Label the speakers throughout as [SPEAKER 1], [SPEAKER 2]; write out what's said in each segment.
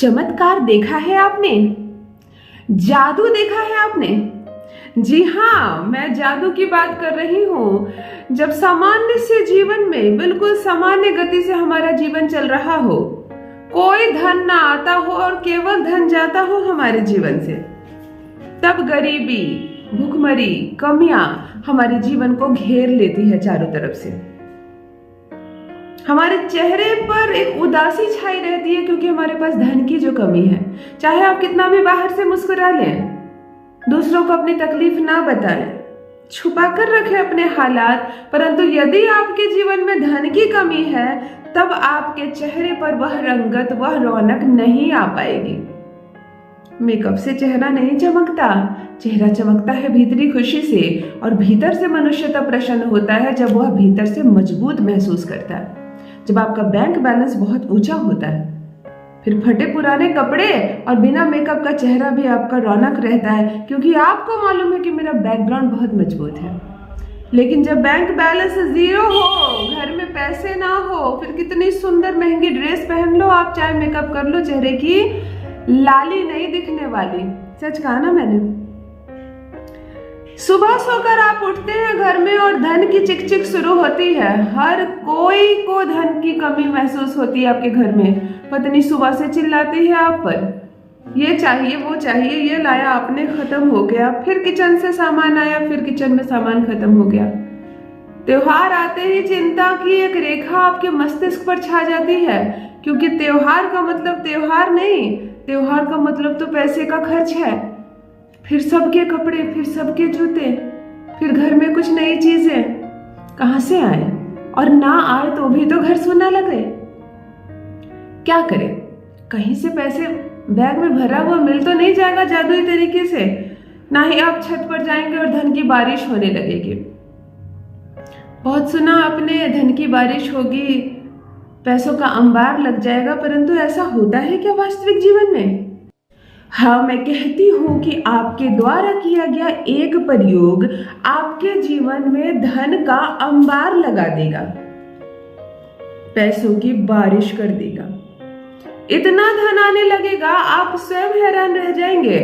[SPEAKER 1] चमत्कार देखा है आपने? जादू देखा है आपने? जी हाँ, मैं जादू की बात कर रही हूँ। जब सामान्य से जीवन में बिल्कुल सामान्य गति से हमारा जीवन चल रहा हो, कोई धन ना आता हो और केवल धन जाता हो हमारे जीवन से, तब गरीबी, भूखमरी, कमियां हमारे जीवन को घेर लेती है चारों तरफ से। हमारे चेहरे पर एक उदासी छाई रहती है क्योंकि हमारे पास धन की जो कमी है। चाहे आप कितना भी बाहर से मुस्कुरा लें, दूसरों को अपनी तकलीफ ना बताएं, छुपा कर रखें अपने हालात, परंतु यदि आपके जीवन में धन की कमी है तब आपके चेहरे पर वह रंगत, वह रौनक नहीं आ पाएगी। मेकअप से चेहरा नहीं चमकता, चेहरा चमकता है भीतरी खुशी से, और भीतर से मनुष्य तब प्रसन्न होता है जब वह भीतर से मजबूत महसूस करता है। जब आपका बैंक बैलेंस बहुत ऊंचा होता है, फिर फटे पुराने कपड़े और बिना मेकअप का चेहरा भी आपका रौनक रहता है, क्योंकि आपको मालूम है कि मेरा बैकग्राउंड बहुत मजबूत है। लेकिन जब बैंक बैलेंस जीरो हो, घर में पैसे ना हो, फिर कितनी सुंदर महंगी ड्रेस पहन लो आप, चाहे मेकअप कर लो, चेहरे की लाली नहीं दिखने वाली। सच कहा ना मैंने। सुबह सोकर आप उठते हैं घर में और धन की चिक चिक शुरू होती है। हर कोई को धन की कमी महसूस होती है आपके घर में। पत्नी सुबह से चिल्लाती है आप पर, ये चाहिए वो चाहिए, ये लाया आपने, खत्म हो गया। फिर किचन से सामान आया, फिर किचन में सामान खत्म हो गया। त्योहार आते ही चिंता की एक रेखा आपके मस्तिष्क पर छा जाती है, क्योंकि त्योहार का मतलब त्योहार नहीं, त्योहार का मतलब तो पैसे का खर्च है। फिर सबके कपड़े, फिर सबके जूते, फिर घर में कुछ नई चीजें कहां से आए, और ना आए तो भी तो घर सूना लगे। क्या करें? कहीं से पैसे बैग में भरा हुआ मिल तो नहीं जाएगा जादुई तरीके से, ना ही आप छत पर जाएंगे और धन की बारिश होने लगेगी। बहुत सुना आपने, धन की बारिश होगी, पैसों का अंबार लग जाएगा, परंतु ऐसा होता है क्या वास्तविक जीवन में? हाँ, मैं कहती हूँ कि आपके द्वारा किया गया एक प्रयोग आपके जीवन में धन का अंबार लगा देगा, पैसों की बारिश कर देगा। इतना धन आने लगेगा आप स्वयं हैरान रह जाएंगे।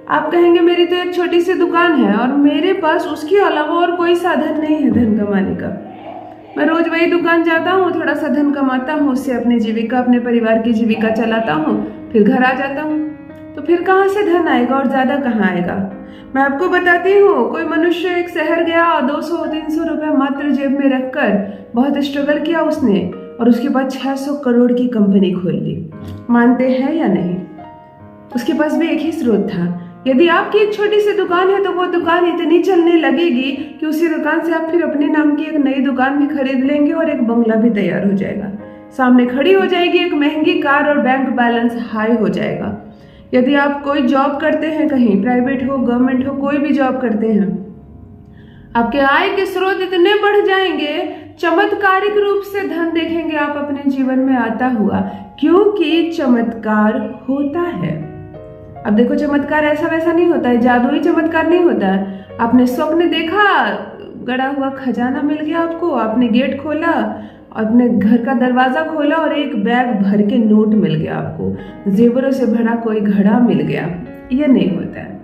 [SPEAKER 1] आप कहेंगे मेरी तो एक छोटी सी दुकान है और मेरे पास उसके अलावा और कोई साधन नहीं है धन कमाने का। मैं रोज वही दुकान जाता हूँ, थोड़ा सा धन कमाता हूँ, उससे अपनी जीविका, अपने परिवार की जीविका चलाता हूँ, फिर घर आ जाता हूँ। तो फिर कहाँ से धन आएगा और ज्यादा कहाँ आएगा? मैं आपको बताती हूँ, कोई मनुष्य एक शहर गया और 200-300 रुपए मात्र जेब में रखकर बहुत स्ट्रगल किया उसने, और उसके बाद 600 करोड़ की कंपनी खोल ली। मानते हैं या नहीं? उसके पास भी एक ही स्रोत था। यदि आपकी एक छोटी सी दुकान है तो वो दुकान इतनी चलने लगेगी कि उसी दुकान से आप फिर अपने नाम की एक नई दुकान भी खरीद लेंगे और एक बंगला भी तैयार हो जाएगा। सामने खड़ी हो जाएगी एक महंगी कार और बैंक बैलेंस हाई हो जाएगा। यदि आप कोई जॉब करते हैं, कहीं प्राइवेट हो, गवर्नमेंट हो, कोई भी जॉब करते हैं, आपके आय के स्रोत इतने बढ़ जाएंगे, चमत्कारिक रूप से धन देखेंगे आप अपने जीवन में आता हुआ, क्योंकि चमत्कार होता है। अब देखो, चमत्कार ऐसा वैसा नहीं होता है, जादुई चमत्कार नहीं होता है। आपने स्वप्न देखा, गड़ा हुआ खजाना मिल गया आपको, आपने गेट खोला, अपने घर का दरवाजा खोला और एक बैग भर के नोट मिल गया आपको, जेवरों से भरा कोई घड़ा मिल गया। ये नहीं होता है।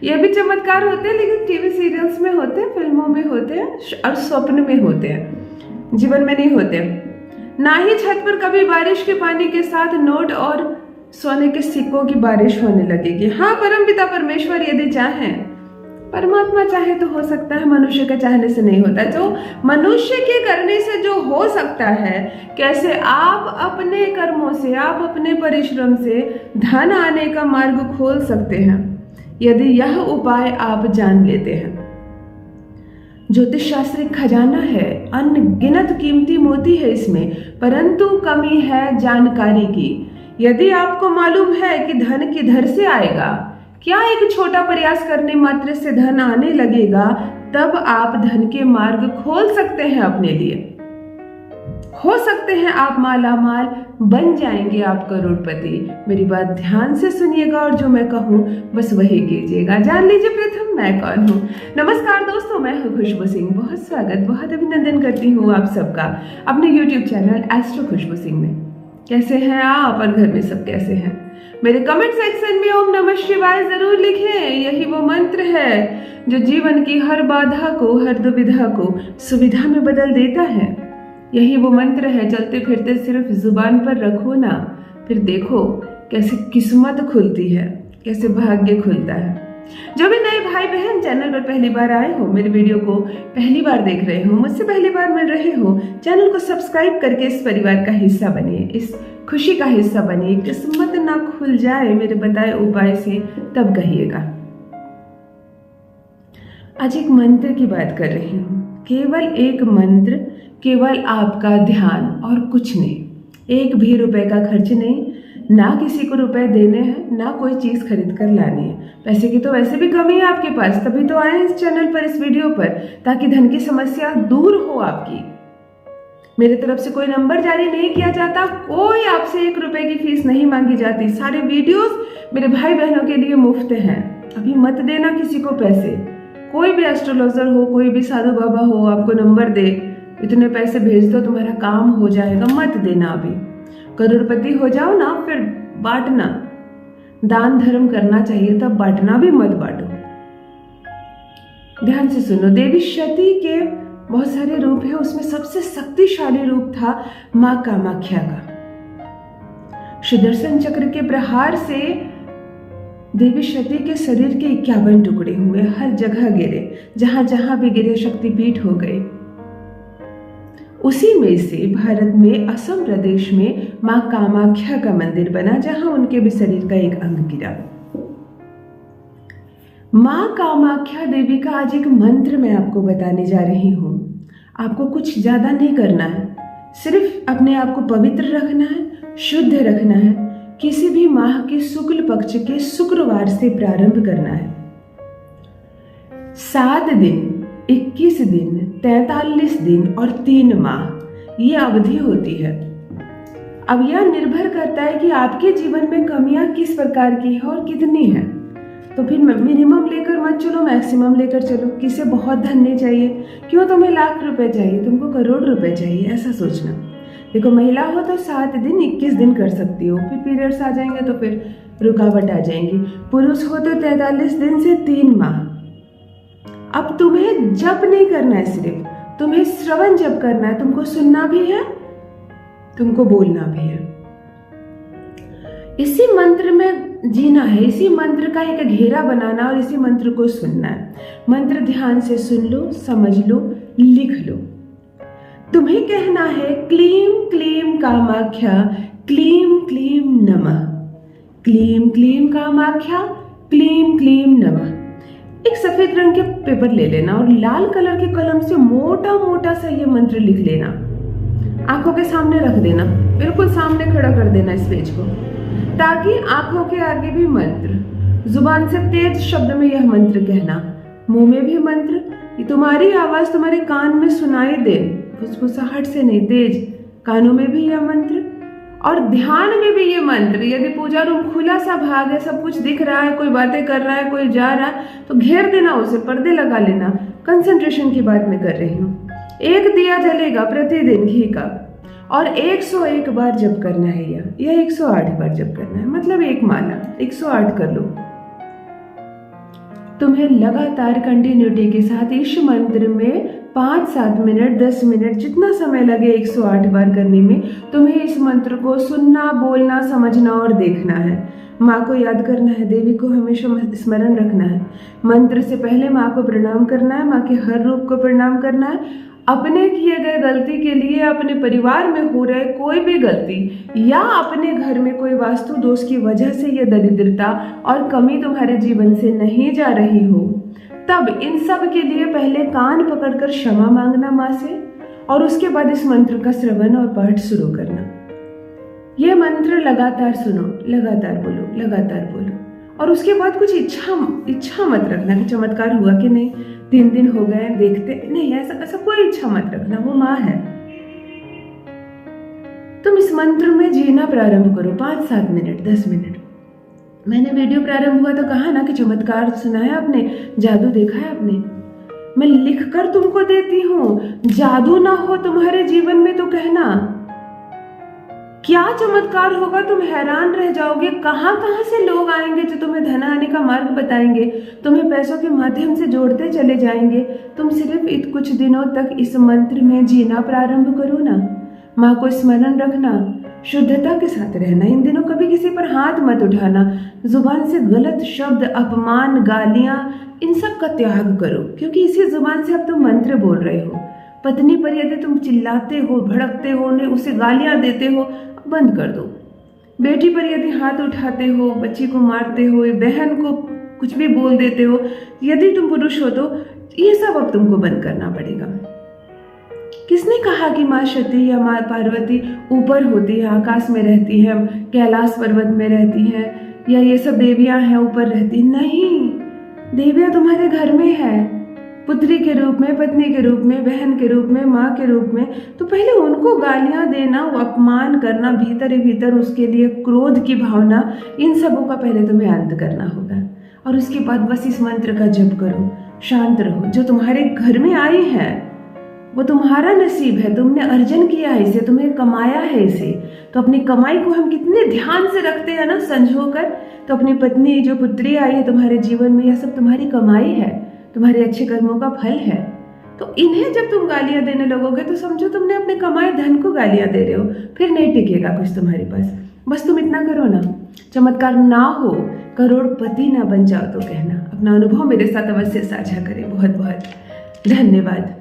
[SPEAKER 1] ये भी चमत्कार होते हैं, लेकिन टीवी सीरियल्स में होते हैं, फिल्मों में होते हैं और स्वप्न में होते हैं, जीवन में नहीं होते। ना ही छत पर कभी बारिश के पानी के साथ नोट और सोने के सिक्कों की बारिश होने लगेगी। हाँ, परमपिता परमेश्वर यदि चाहें, परमात्मा चाहे तो हो सकता है, मनुष्य के चाहने से नहीं होता। जो मनुष्य के करने से जो हो सकता है, कैसे आप अपने कर्मों से, आप अपने परिश्रम से धन आने का मार्ग खोल सकते हैं, यदि यह उपाय आप जान लेते हैं। ज्योतिष शास्त्रिक खजाना है, अनगिनत कीमती मोती है इसमें, परंतु कमी है जानकारी की। यदि आपको मालूम है कि धन किधर से आएगा, क्या एक छोटा प्रयास करने मात्र से धन आने लगेगा, तब आप धन के मार्ग खोल सकते हैं अपने लिए। हो सकते हैं आप माला माल बन जाएंगे, आप करोड़पति। मेरी बात ध्यान से सुनिएगा और जो मैं कहूँ बस वही कीजिएगा। जान लीजिए प्रथम मैं कौन हूँ। नमस्कार दोस्तों, मैं हूँ खुशबू सिंह। बहुत स्वागत, बहुत अभिनंदन करती हूँ आप सबका अपने YouTube चैनल एस्ट्रो खुशबू सिंह में। कैसे हैं आप और घर में सब कैसे हैं? मेरे कमेंट सेक्शन में ओम नमः शिवाय जरूर लिखें। यही वो मंत्र है जो जीवन की हर बाधा को, हर दुविधा को सुविधा में बदल देता है। यही वो मंत्र है, चलते फिरते सिर्फ जुबान पर रखो ना, फिर देखो कैसे किस्मत खुलती है, कैसे भाग्य खुलता है। जो भी नए भाई बहन चैनल पर पहली बार आए हो, मेरे वीडियो को पहली बार देख रहे हो, मुझसे पहली बार मिल रहे हो, चैनल को सब्सक्राइब करके इस परिवार का हिस्सा बनिए, इस खुशी का हिस्सा बनिए। किस्मत ना खुल जाए मेरे बताए उपाय से तब कहिएगा। आज एक मंत्र की बात कर रही हूँ, केवल एक मंत्र, केवल आपका ध्यान और कुछ नहीं। एक भी रुपए का खर्च नहीं, ना किसी को रुपए देने हैं, ना कोई चीज खरीद कर लानी है। पैसे की तो वैसे भी कमी है आपके पास, तभी तो आए इस चैनल पर, इस वीडियो पर, ताकि धन की समस्या दूर हो आपकी। मेरे तरफ से कोई नंबर जारी नहीं किया जाता, कोई आपसे 1 रुपए की फीस नहीं मांगी जाती। सारे वीडियोस मेरे भाई बहनों के लिए मुफ्त हैं। अभी मत देना किसी को पैसे। कोई भी एस्ट्रोलॉजर हो, कोई भी साधु बाबा हो, आपको नंबर दे, इतने पैसे भेज दो तुम्हारा काम हो जाएगा, मत देना। अभी करोड़पति हो जाओ ना, फिर बांटना। दान धर्म करना चाहिए, तब बांटना, भी मत बांटो। ध्यान से सुनो। देवी शती के बहुत सारे रूप है, उसमें सबसे शक्तिशाली रूप था मां कामाख्या का। सुदर्शन चक्र के प्रहार से देवी शती के शरीर के 51 टुकड़े हुए, हर जगह गिरे, जहां जहां भी गिरे शक्तिपीठ हो गए। उसी में से भारत में असम प्रदेश में मां कामाख्या का मंदिर बना, जहां उनके भी शरीर का एक अंग गिरा। मां कामाख्या देवी का आज एक मंत्र मैं आपको बताने जा रही हूं। आपको कुछ ज्यादा नहीं करना है, सिर्फ अपने आप को पवित्र रखना है, शुद्ध रखना है। किसी भी माह के शुक्ल पक्ष के शुक्रवार से प्रारंभ करना है। 7 दिन, 21 दिन, 43 दिन और 3 माह ये अवधि होती है। अब यह निर्भर करता है कि आपके जीवन में कमियां किस प्रकार की है और कितनी है। तो फिर मिनिमम लेकर मत चलो, मैक्सिमम लेकर चलो। किसे बहुत धन नहीं चाहिए, क्यों तुम्हें लाख रुपए चाहिए, तुमको करोड़ रुपए चाहिए, ऐसा सोचना। देखो, महिला हो तो 7 दिन, 21 दिन कर सकती हो, फिर पीरियड्स आ जाएंगे तो फिर रुकावट आ जाएंगी। पुरुष हो तो 43 दिन से 3 माह। अब तुम्हें जप नहीं करना है, सिर्फ तुम्हें श्रवण जप करना है। तुमको सुनना भी है, तुमको बोलना भी है। इसी मंत्र में जीना है, इसी मंत्र का एक घेरा बनाना और इसी मंत्र को सुनना है। मंत्र ध्यान से सुन लो, समझ लो, लिख लो। तुम्हें कहना है क्लीम क्लीम कामाख्या, क्लीम क्लीम नमः, क्लीम क्लीम कामाख्या, क्लीम क्लीम नमः। एक सफेद रंग के पेपर ले लेना और लाल कलर के कलम से मोटा मोटा सा ये मंत्र लिख लेना। आंखों के सामने रख देना, बिल्कुल सामने खड़ा कर देना इस पेज को, ताकि आंखों के आगे भी मंत्र, जुबान से तेज शब्द में यह मंत्र कहना, मुंह में भी मंत्र। तुम्हारी आवाज तुम्हारे कान में सुनाई दे, फुसफुसाहट से नहीं, तेज कानों में भी यह मंत्र और ध्यान में भी ये मंत्र। यदि पूजा रूम खुला सा भाग है, सब कुछ दिख रहा है, कोई बातें कर रहा है, कोई जा रहा है, तो घेर देना उसे, पर्दे लगा लेना। कंसंट्रेशन की बात मैं कर रही हूँ। 1 दिया जलेगा प्रतिदिन घी का और 101 बार जप करना है, या 108 बार जप करना है, मतलब 1 माला 108 कर लो। तुम्हें लगातार कंटिन्यूटी के साथ इस मंत्र में 5, 7 मिनट, 10 मिनट, जितना समय लगे 108 बार करने में, तुम्हें इस मंत्र को सुनना, बोलना, समझना और देखना है। माँ को याद करना है, देवी को हमेशा स्मरण रखना है। मंत्र से पहले माँ को प्रणाम करना है, माँ के हर रूप को प्रणाम करना है। अपने किए गए गलती के लिए, अपने परिवार में हो रहे कोई भी गलती या अपने घर में कोई वास्तु दोष की वजह से यह दरिद्रता और कमी तुम्हारे जीवन से नहीं जा रही हो, तब इन सब के लिए पहले कान पकड़कर क्षमा मांगना माँ से और उसके बाद इस मंत्र का श्रवण और पाठ शुरू करना। यह मंत्र लगातार सुनो, लगातार बोलो, लगातार बोलो। और उसके बाद कुछ इच्छा मत रखना कि चमत्कार हुआ कि नहीं, 3 दिन हो गए देखते नहीं, ऐसा कोई इच्छा मत रखना। वो माँ है। तुम इस मंत्र में जीना प्रारंभ करो, 5, 7 मिनट, 10 मिनट। मैंने वीडियो प्रारंभ हुआ तो कहा ना कि चमत्कार सुना है आपने, जादू देखा है आपने। मैं लिखकर तुमको देती हूँ, जादू ना हो तुम्हारे जीवन में तो कहना। क्या चमत्कार होगा, तुम हैरान रह जाओगे। कहाँ कहाँ से लोग आएंगे जो तुम्हें धन आने का मार्ग बताएंगे, तुम्हें पैसों के माध्यम से जोड़ते चले जाएंगे। तुम सिर्फ कुछ दिनों तक इस मंत्र में जीना प्रारंभ करो ना। माँ को स्मरण रखना, शुद्धता के साथ रहना। इन दिनों कभी किसी पर हाथ मत उठाना। जुबान से गलत शब्द, अपमान, गालियां, इन सब का त्याग करो, क्योंकि इसी जुबान से अब तुम मंत्र बोल रहे हो। पत्नी पर यदि तुम चिल्लाते हो, भड़कते हो, उसे गालियां देते हो, बंद कर दो। बेटी पर यदि हाथ उठाते हो, बच्ची को मारते हो, बहन को कुछ भी बोल देते हो, यदि तुम पुरुष हो तो ये सब अब तुमको बंद करना पड़ेगा। किसने कहा कि माँ सती या माँ पार्वती ऊपर होती है, आकाश में रहती है, कैलाश पर्वत में रहती है, या ये सब देवियां हैं ऊपर रहती? नहीं, देवियां तुम्हारे घर में है, पुत्री के रूप में, पत्नी के रूप में, बहन के रूप में, माँ के रूप में। तो पहले उनको गालियां देना, अपमान करना, भीतर ही भीतर उसके लिए क्रोध की भावना, इन सबों का पहले तुम्हें अंत करना होगा। और उसके बाद बस इस मंत्र का जप करो, शांत रहो। जो तुम्हारे घर में आई है वो तुम्हारा नसीब है, तुमने अर्जन किया है इसे, तुम्हें कमाया है इसे। तो अपनी कमाई को हम कितने ध्यान से रखते हैं ना, संजो कर। तो अपनी पत्नी, जो पुत्री आई है तुम्हारे जीवन में, यह सब तुम्हारी कमाई है, तुम्हारे अच्छे कर्मों का फल है। तो इन्हें जब तुम गालियां देने लगोगे तो समझो तुमने अपने कमाए धन को गालियां दे रहे हो, फिर नहीं टिकेगा कुछ तुम्हारे पास। बस तुम इतना करो ना, चमत्कार ना हो, करोड़पति ना बन जाओ तो कहना। अपना अनुभव मेरे साथ अवश्य साझा करें। बहुत बहुत धन्यवाद।